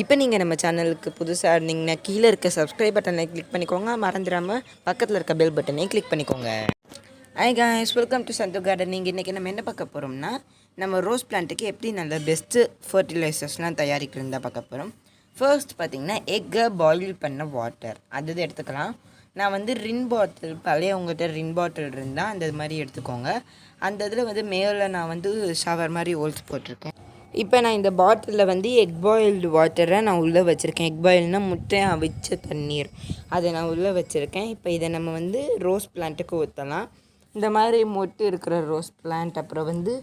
இப்போ நீங்கள் நம்ம சேனலுக்கு புதுசாக இருந்தீங்கன்னா கீழே இருக்க சப்ஸ்கிரைப் பட்டனை கிளிக் பண்ணிக்கோங்க. மறந்துடாமல் பக்கத்தில் இருக்க பெல் பட்டனை கிளிக் பண்ணிக்கோங்க. Hi guys, welcome to Sandhu gardening. இன்றைக்கி நம்ம என்ன பார்க்க போகிறோம்னா, நம்ம ரோஸ் பிளான்ட்டுக்கு எப்படி நல்ல பெஸ்ட்டு ஃபர்டிலைசர்ஸ்லாம் தயாரிக்கிறது தான் பார்க்க போகிறோம். ஃபர்ஸ்ட் பார்த்திங்கன்னா எக்கை பாயில் பண்ண வாட்டர் அது எடுத்துக்கலாம். நான் வந்து ரின் பாட்டில் பழைய உங்கள்கிட்ட ரின் பாட்டில் இருந்தால் அந்த மாதிரி எடுத்துக்கோங்க. அந்த இதில் வந்து மேலே நான் வந்து ஷவர் மாதிரி ஹோல்ஸ் போட்டிருக்கேன். இப்போ நான் இந்த பாட்டிலில் வந்து எக் பாயில்டு வாட்டரை நான் உள்ளே வச்சுருக்கேன். எக் பாயில்னால் முட்டை அவிச்ச தண்ணீர், அதை நான் உள்ளே வச்சுருக்கேன். இப்போ இதை நம்ம வந்து ரோஸ் பிளான்ட்டுக்கு ஊற்றலாம். இந்த மாதிரி மொட்டு இருக்கிற ரோஸ் பிளான்ட், அப்புறம் வந்து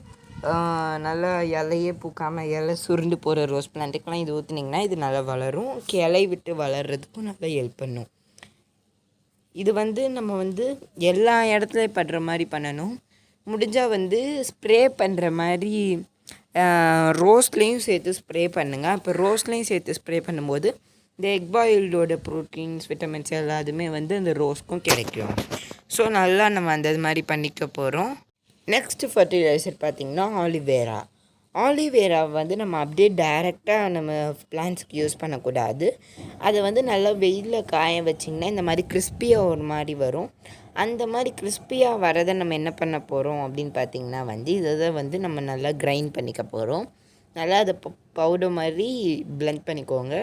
நல்லா இலையே பூக்காமல் இலை சுருண்டு போகிற ரோஸ் பிளான்ட்டுக்கெலாம் இது ஊற்றுனிங்கன்னா இது நல்லா வளரும். கிளை விட்டு வளர்கிறதுக்கும் நல்லா ஹெல்ப் பண்ணும். இது வந்து நம்ம வந்து எல்லா இடத்துலையும் படுற மாதிரி பண்ணணும். முடிஞ்சால் வந்து ஸ்ப்ரே பண்ணுற மாதிரி ரோஸ்லேயும் சேர்த்து ஸ்ப்ரே பண்ணுங்கள். அப்போ ரோஸ்லேயும் சேர்த்து ஸ்ப்ரே பண்ணும்போது இந்த எக் பாயில்டோட ப்ரோட்டீன்ஸ், விட்டமின்ஸ் எல்லாத்துமே வந்து அந்த ரோஸ்க்கும் கிடைக்கும். ஸோ நல்லா நம்ம அந்த மாதிரி பண்ணிக்க போகிறோம். நெக்ஸ்ட் ஃபர்டிலைசர் பார்த்திங்கன்னா ஆலிவேரா வந்து நம்ம அப்படியே டைரெக்டாக நம்ம பிளான்ட்ஸ்க்கு யூஸ் பண்ணக்கூடாது. அதை வந்து நல்லா வெயிலில் காய வச்சிங்கன்னா இந்த மாதிரி கிறிஸ்பியாக ஒரு மாதிரி வரும். அந்த மாதிரி கிறிஸ்பியாக வரதை நம்ம என்ன பண்ண போகிறோம் அப்படின்னு பார்த்திங்கன்னா வந்து இதை வந்து நம்ம நல்லா கிரைண்ட் பண்ணிக்க போகிறோம். நல்லா அதை பவுடர் மாதிரி பிளெண்ட் பண்ணிக்கோங்க.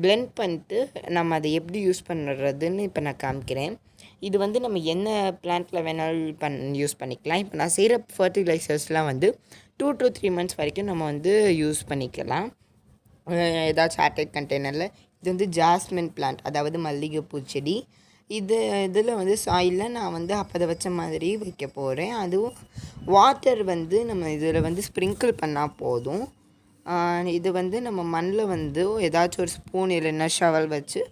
பிளெண்ட் பண்ணிட்டு நம்ம அதை எப்படி யூஸ் பண்ணுறதுன்னு இப்போ நான் காமிக்கிறேன். இது வந்து நம்ம என்ன பிளான்ட்டில் வேணாலும் யூஸ் பண்ணிக்கலாம். இப்போ நான் செய்கிற ஃபர்டிலைசர்ஸ்லாம் வந்து 2 to 3 months வரைக்கும் நம்ம வந்து யூஸ் பண்ணிக்கலாம். ஏதாச்சும் ஏர்டைட் கண்டெய்னரில். இது வந்து ஜாஸ்மின் பிளான்ட், அதாவது மல்லிகைப்பூ செடி. இதில் வந்து சாயிலில் நான் வந்து அப்போதை வச்ச மாதிரி வைக்க போகிறேன். அதுவும் வாட்டர் வந்து நம்ம இதில் வந்து ஸ்ப்ரிங்கிள் பண்ணால் போதும். இது வந்து நம்ம மண்ணில் வந்து ஏதாச்சும் ஒரு ஸ்பூன் இல்லைன்னா ஷவல் வச்சு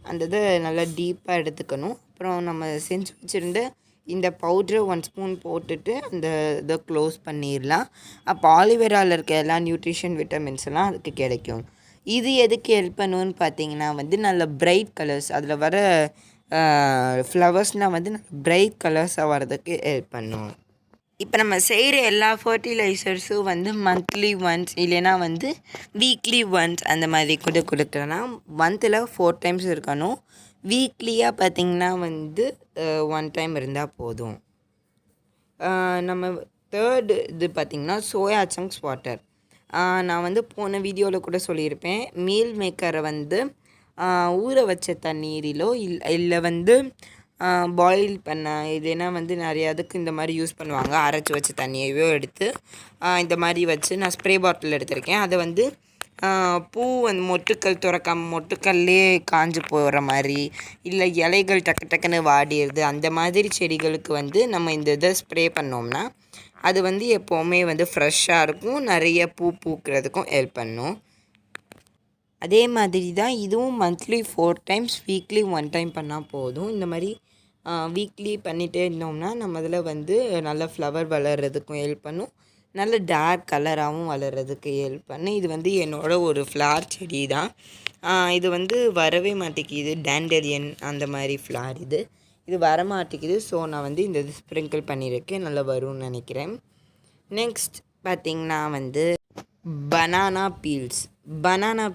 அந்த இதை நல்லா டீப்பாக எடுத்துக்கணும். அப்புறம் நம்ம செஞ்சு வச்சுருந்த இந்த பவுட்ரை 1 ஸ்பூன் போட்டுட்டு அந்த இதை க்ளோஸ் பண்ணிடலாம். அப்போ ஆலிவேராவில் இருக்க எல்லா நியூட்ரிஷன் விட்டமின்ஸ் எல்லாம் அதுக்கு கிடைக்கும். இது எதுக்கு ஹெல்ப் பண்ணுன்னு பார்த்தீங்கன்னா வந்து நல்ல பிரைட் கலர்ஸ், அதில் வர ஃப்ளவர்ஸ்னால் வந்து பிரைட் கலர்ஸாக வர்றதுக்கு ஹெல்ப் பண்ணும். இப்போ நம்ம செய்கிற எல்லா ஃபர்டிலைசர்ஸும் வந்து மந்த்லி ஒன்ஸ் இல்லைன்னா வந்து வீக்லி ஒன்ஸ் அந்த மாதிரி கூட கொடுக்கலாம். மந்தில் 4 times இருக்கணும். வீக்லியாக பார்த்திங்கன்னா வந்து 1 time இருந்தால் போதும். நம்ம தேர்டு இது பார்த்திங்கன்னா சோயா சங்க்ஸ் வாட்டர். நான் வந்து போன வீடியோவில் கூட சொல்லியிருப்பேன். மீல் மேக்கரை வந்து ஊற வச்ச தண்ணீரிலோ இல்லை வந்து பாயில் பண்ண இல்லைன்னா வந்து நிறைய அதுக்கு இந்த மாதிரி யூஸ் பண்ணுவாங்க. அரைச்சி வச்ச தண்ணியையோ எடுத்து இந்த மாதிரி வச்சு நான் ஸ்ப்ரே பாட்டில் எடுத்திருக்கேன். அதை வந்து பூ வந்து மொட்டுக்கள் துறக்காமல் மொட்டுக்கல்லே காஞ்சு போகிற மாதிரி, இல்லை இலைகள் டக்கு டக்குன்னு வாடிடுது, அந்த மாதிரி செடிகளுக்கு வந்து நம்ம இந்த இதை ஸ்ப்ரே பண்ணோம்னா அது வந்து எப்போவுமே வந்து ஃப்ரெஷ்ஷாக இருக்கும். நிறைய பூ பூக்கிறதுக்கும் ஹெல்ப் பண்ணும். அதே மாதிரி தான் இதுவும் மந்த்லி 4 times, வீக்லி 1 time பண்ணால் போதும். இந்த மாதிரி வீக்லி பண்ணிகிட்டே இருந்தோம்னா நம்ம அதில் வந்து நல்ல ஃப்ளவர் வளர்கிறதுக்கும் ஹெல்ப் பண்ணும். நல்ல டார்க் கலராகவும் வளர்கிறதுக்கு ஹெல்ப் பண்ணும். இது வந்து என்னோடய ஒரு ஃப்ளார் செடி தான். இது வந்து வரவே மாட்டேங்குது. டேண்டலியன் அந்த மாதிரி ஃப்ளார் இது வர மாட்டேங்குது. ஸோ நான் வந்து இந்த இது ஸ்ப்ரிங்கிள் பண்ணியிருக்கேன். நல்லா வரும்னு நினைக்கிறேன். நெக்ஸ்ட் பார்த்திங்கன்னா வந்து பனானா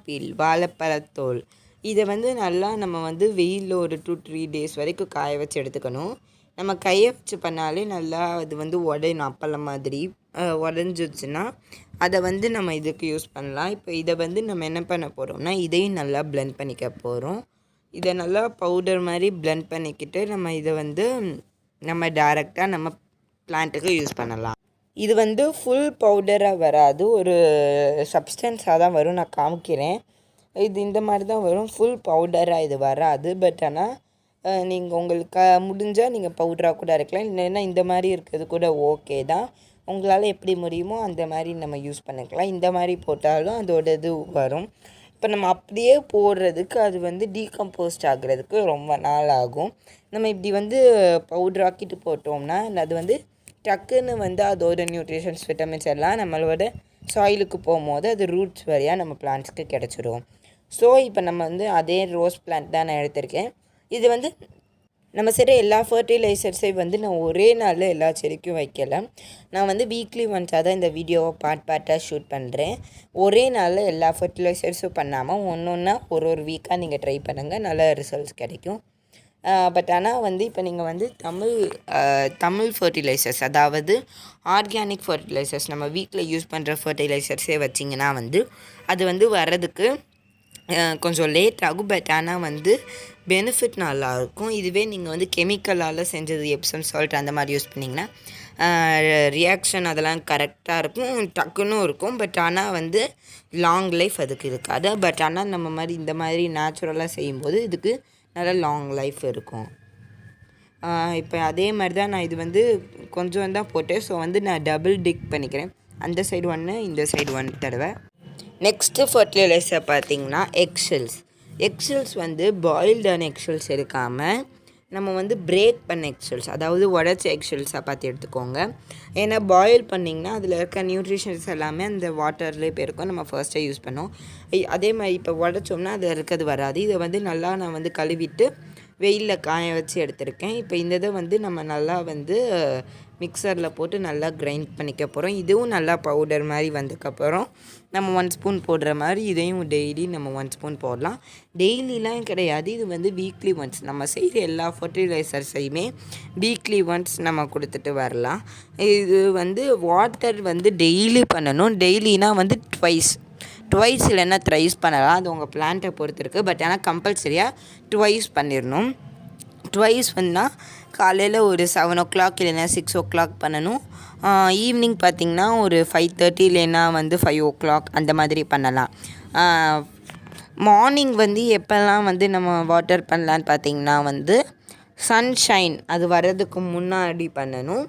பீல், வாழைப்பழத்தோல். இதை வந்து நல்லா நம்ம வந்து வெயிலில் ஒரு 2-3 days வரைக்கும் காய வச்சு எடுத்துக்கணும். நம்ம கையை வச்சு பண்ணாலே நல்லா அது வந்து உடையணும். அப்பளம் மாதிரி உடஞ்சிடுச்சுன்னா அதை வந்து நம்ம இதுக்கு யூஸ் பண்ணலாம். இப்போ இதை வந்து நம்ம என்ன பண்ண போகிறோம்னா இதையும் நல்லா பிளெண்ட் பண்ணிக்க போகிறோம். இதை நல்லா பவுடர் மாதிரி பிளெண்ட் பண்ணிக்கிட்டு நம்ம இதை வந்து நம்ம டைரெக்டாக நம்ம பிளான்ட்டுக்கு யூஸ் பண்ணலாம். இது வந்து ஃபுல் பவுடராக வராது, ஒரு சப்ஸ்டன்ஸாக தான் வரும். நான் காமிக்கிறேன். இது இந்த மாதிரி தான் வரும். ஃபுல் பவுடராக இது வராது. பட் ஆனால் நீங்கள் உங்களுக்கு முடிஞ்சால் நீங்கள் பவுடராக கூட இருக்கலாம். இல்லைன்னா இந்த மாதிரி இருக்கிறது கூட ஓகே தான். உங்களால் எப்படி முடியுமோ அந்த மாதிரி நம்ம யூஸ் பண்ணிக்கலாம். இந்த மாதிரி போட்டாலும் அதோட இது வரும். இப்போ நம்ம அப்படியே போடுறதுக்கு அது வந்து டீகம்போஸ்ட் ஆகுறதுக்கு ரொம்ப நாள் ஆகும். நம்ம இப்படி வந்து பவுடராக்கிட்டு போட்டோம்னா அது வந்து டக்குன்னு வந்து அதோட நியூட்ரிஷன்ஸ், விட்டமின்ஸ் எல்லாம் நம்மளோட சாயிலுக்கு போகும்போது அது ரூட்ஸ் வழியாக நம்ம பிளான்ட்ஸ்க்கு கிடச்சிரும். ஸோ இப்போ நம்ம வந்து அதே ரோஸ் பிளான்ட் தான் நான் எடுத்திருக்கேன். இது வந்து நம்ம செய்கிற எல்லா ஃபர்டிலைசர்ஸையும் வந்து நான் ஒரே நாளில் எல்லா செடிக்கும் வைக்கல. நான் வந்து வீக்லி ஒன்ஸாக தான் இந்த வீடியோவை பார்ட்டாக ஷூட் பண்ணுறேன். ஒரே நாளில் எல்லா ஃபர்டிலைசர்ஸும் பண்ணாமல் ஒன்று ஒரு வீக்காக நீங்கள் ட்ரை பண்ணுங்கள், நல்ல ரிசல்ட்ஸ் கிடைக்கும். பட் ஆனால் வந்து இப்போ நீங்கள் வந்து தமிழ் ஃபர்டிலைசர்ஸ், அதாவது ஆர்கானிக் ஃபர்டிலைசர்ஸ், நம்ம வீட்டில் யூஸ் பண்ணுற ஃபர்டிலைசர்ஸே வச்சிங்கன்னா வந்து அது வந்து வர்றதுக்கு கொஞ்சம் லேட் ஆகும். பட் ஆனால் வந்து பெனிஃபிட் நல்லாயிருக்கும். இதுவே நீங்கள் வந்து கெமிக்கலால் செஞ்சது எப்சம் சால்ட் அந்த மாதிரி யூஸ் பண்ணிங்கன்னா ரியாக்ஷன் அதெல்லாம் கரெக்டாக இருக்கும், டக்குன்னு இருக்கும். பட் ஆனால் வந்து லாங் லைஃப் அதுக்கு இருக்காது. பட் ஆனால் நம்ம மாதிரி இந்த மாதிரி நேச்சுரலாக செய்யும்போது இதுக்கு நல்ல லாங் லைஃப் இருக்கும். இப்போ அதே மாதிரி தான் நான் இது வந்து கொஞ்சம் தான் போட்டேன். ஸோ வந்து நான் டபுள் டிக் பண்ணிக்கிறேன். அந்த சைடு ஒன்று, இந்த சைடு ஒன்று தடவை. நெக்ஸ்ட்டு ஃபர்டிலைசர் பார்த்திங்கன்னா எக்ஷெல்ஸ் வந்து பாயில்டான எக்ஷெல்ஸ் எடுக்காமல் நம்ம வந்து பிரேக் பண்ண எக்ஷெல்ஸ், அதாவது உடச்ச எக்ஷெல்ஸாக பார்த்து எடுத்துக்கோங்க. ஏன்னா பாயில் பண்ணிங்கன்னா அதில் இருக்க நியூட்ரிஷன்ஸ் எல்லாமே அந்த வாட்டர்லேயே போயிருக்கும். நம்ம ஃபர்ஸ்ட்டே யூஸ் பண்ணோம். அதே மாதிரி இப்போ உடச்சோம்னா அது இருக்கிறது வராது. இதை வந்து நல்லா நான் வந்து கழுவிட்டு வெயிலில் காய வச்சு எடுத்திருக்கேன். இப்போ இந்த இதை வந்து நம்ம நல்லா வந்து மிக்சரில் போட்டு நல்லா கிரைண்ட் பண்ணிக்க போகிறோம். இதுவும் நல்லா பவுடர் மாதிரி வந்ததுக்கப்புறம் நம்ம 1 ஸ்பூன் போடுற மாதிரி இதையும் டெய்லி நம்ம 1 ஸ்பூன் போடலாம். டெய்லிலாம் கிடையாது, இது வந்து வீக்லி ஒன்ஸ். நம்ம செய்கிற எல்லா ஃபர்டிலைசர்ஸையுமே வீக்லி ஒன்ஸ் நம்ம கொடுத்துட்டு வரலாம். இது வந்து வாட்டர் வந்து டெய்லி பண்ணணும். டெய்லினா வந்து ட்வைஸ் இல்லைன்னா த்ரைஸ் பண்ணலாம். அது உங்கள் பிளான்ட்டை பொறுத்து இருக்குது. பட் ஆனால் கம்பல்சரியாக ட்வைஸ் பண்ணிடணும். ட்வைஸ் வந்தால் காலையில் ஒரு 7 o'clock இல்லைன்னா 6 o'clock பண்ணணும். ஈவினிங் பார்த்திங்கன்னா ஒரு 5:30 இல்லைன்னா வந்து 5 o'clock அந்த மாதிரி பண்ணலாம். மார்னிங் வந்து எப்போல்லாம் வந்து நம்ம வாட்டர் பண்ணலான்னு பார்த்திங்கன்னா வந்து சன்ஷைன் அது வர்றதுக்கு முன்னாடி பண்ணணும்.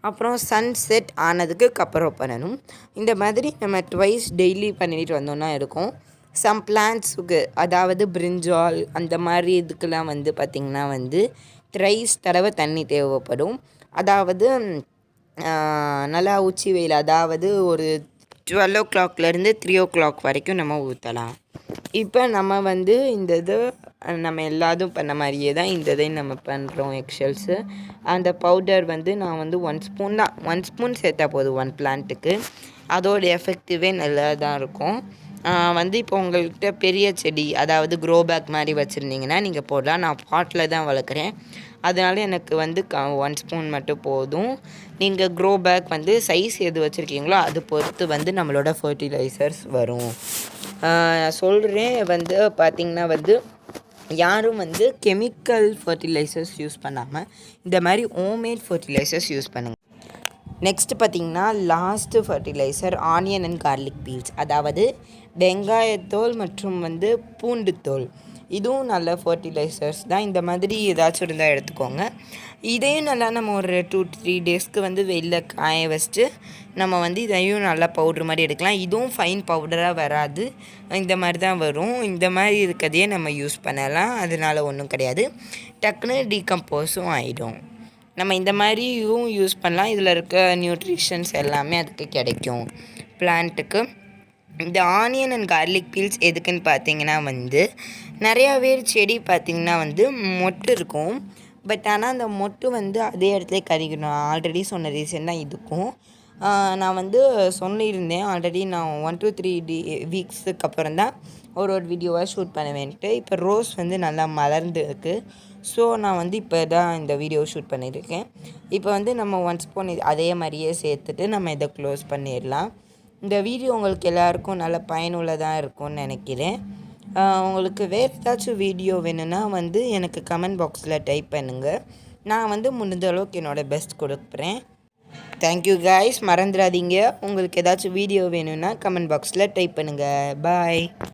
அப்புறம் சன்செட் ஆனதுக்கு அப்புறம் பண்ணணும். இந்த மாதிரி நம்ம ட்வைஸ் டெய்லி பண்ணிட்டு வந்தோம்னா இருக்கும். சம் பிளான்ட்ஸுக்கு, அதாவது பிரிஞ்சால் அந்த மாதிரி இதுக்கெல்லாம் வந்து பார்த்திங்கன்னா வந்து த்ரைஸ் தடவை தண்ணி தேவைப்படும். அதாவது நல்லா உச்சி வெயில், அதாவது ஒரு 12 o'clockலேருந்து 3 o'clock வரைக்கும் நம்ம ஊற்றலாம். இப்போ நம்ம வந்து இந்த இது நம்ம எல்லாதும் பண்ண மாதிரியே தான் இந்த இதையும் நம்ம பண்ணுறோம். எக்ஷெல்ஸு அந்த பவுடர் வந்து நான் வந்து 1 ஸ்பூன் தான், 1 ஸ்பூன் சேர்த்தா போதும் 1 பிளான்ட்டுக்கு. அதோட எஃபெக்டிவே நல்லா தான் இருக்கும். வந்து இப்போ உங்கள்கிட்ட பெரிய செடி, அதாவது க்ரோ பேக் மாதிரி வச்சுருந்தீங்கன்னா நீங்கள் போடலாம். நான் பாட்டில் தான் வளர்க்குறேன், அதனால் எனக்கு வந்து 1 ஸ்பூன் மட்டும் போதும். நீங்கள் க்ரோ பேக் வந்து சைஸ் எது வச்சுருக்கீங்களோ அது பொறுத்து வந்து நம்மளோட ஃபர்டிலைசர்ஸ் வரும். சொல்கிறேன் வந்து பார்த்திங்கன்னா வந்து யாரும் வந்து கெமிக்கல் ஃபர்டிலைசர்ஸ் யூஸ் பண்ணாமல் இந்த மாதிரி ஹோம்மேட் ஃபர்டிலைசர்ஸ் யூஸ் பண்ணுங்கள். நெக்ஸ்ட்டு பார்த்திங்கன்னா last fertiliser onion and garlic peels, அதாவது வெங்காயத்தோல் மற்றும் வந்து பூண்டு தோல். இதுவும் நல்ல ஃபர்டிலைசர்ஸ் தான். இந்த மாதிரி ஏதாச்சும் இருந்தால் எடுத்துக்கோங்க. இதையும் நல்லா நம்ம ஒரு 2-3 டேஸ்க்கு வந்து வெளியில் காய வச்சுட்டு நம்ம வந்து இதையும் நல்லா பவுட்ரு மாதிரி எடுக்கலாம். இதுவும் ஃபைன் பவுடராக வராது, இந்த மாதிரி தான் வரும். இந்த மாதிரி இருக்கிறதையே நம்ம யூஸ் பண்ணலாம், அதனால் ஒன்றும் கிடையாது. டக்குன்னு டீகம்போஸும் ஆகிடும். நம்ம இந்த மாதிரியும் யூஸ் பண்ணலாம். இதில் இருக்க நியூட்ரிஷன்ஸ் எல்லாமே அதுக்கு கிடைக்கும் பிளான்ட்டுக்கு. இந்த ஆனியன் அண்ட் கார்லிக் பீல்ஸ் எதுக்குன்னு பார்த்தீங்கன்னா வந்து நிறையா பேர் செடி பார்த்திங்கன்னா வந்து மொட்டு இருக்கும். பட் ஆனால் அந்த மொட்டு வந்து அதே இடத்துல கறிக்கணும். ஆல்ரெடி சொன்ன ரீசன் தான் இதுக்கும். நான் வந்து சொல்லியிருந்தேன் ஆல்ரெடி, நான் 1 to 3 வீக்ஸுக்கு அப்புறம் தான் ஒரு வீடியோவாக ஷூட் பண்ணுவேன்ட்டு. இப்போ ரோஸ் வந்து நல்லா மலர்ந்துருக்கு. ஸோ நான் வந்து இப்போ தான் இந்த வீடியோ ஷூட் பண்ணியிருக்கேன். இப்போ வந்து நம்ம 1 ஸ்பூன் அதே மாதிரியே சேர்த்துட்டு நம்ம இதை க்ளோஸ் பண்ணிடலாம். இந்த வீடியோ உங்களுக்கு எல்லாருக்கும் நல்ல பயனுள்ளதாக இருக்கும்னு நினைக்கிறேன். உங்களுக்கு வேறு ஏதாச்சும் வீடியோ வேணும்னா வந்து எனக்கு கமெண்ட் பாக்ஸில் டைப் பண்ணுங்கள். நான் வந்து முடிஞ்ச அளவுக்கு என்னோடய பெஸ்ட் கொடுக்குறேன். தேங்க்யூ கைஸ், மறந்துடாதீங்க. உங்களுக்கு ஏதாச்சும் வீடியோ வேணும்னா கமெண்ட் பாக்ஸில் டைப் பண்ணுங்கள். பாய்.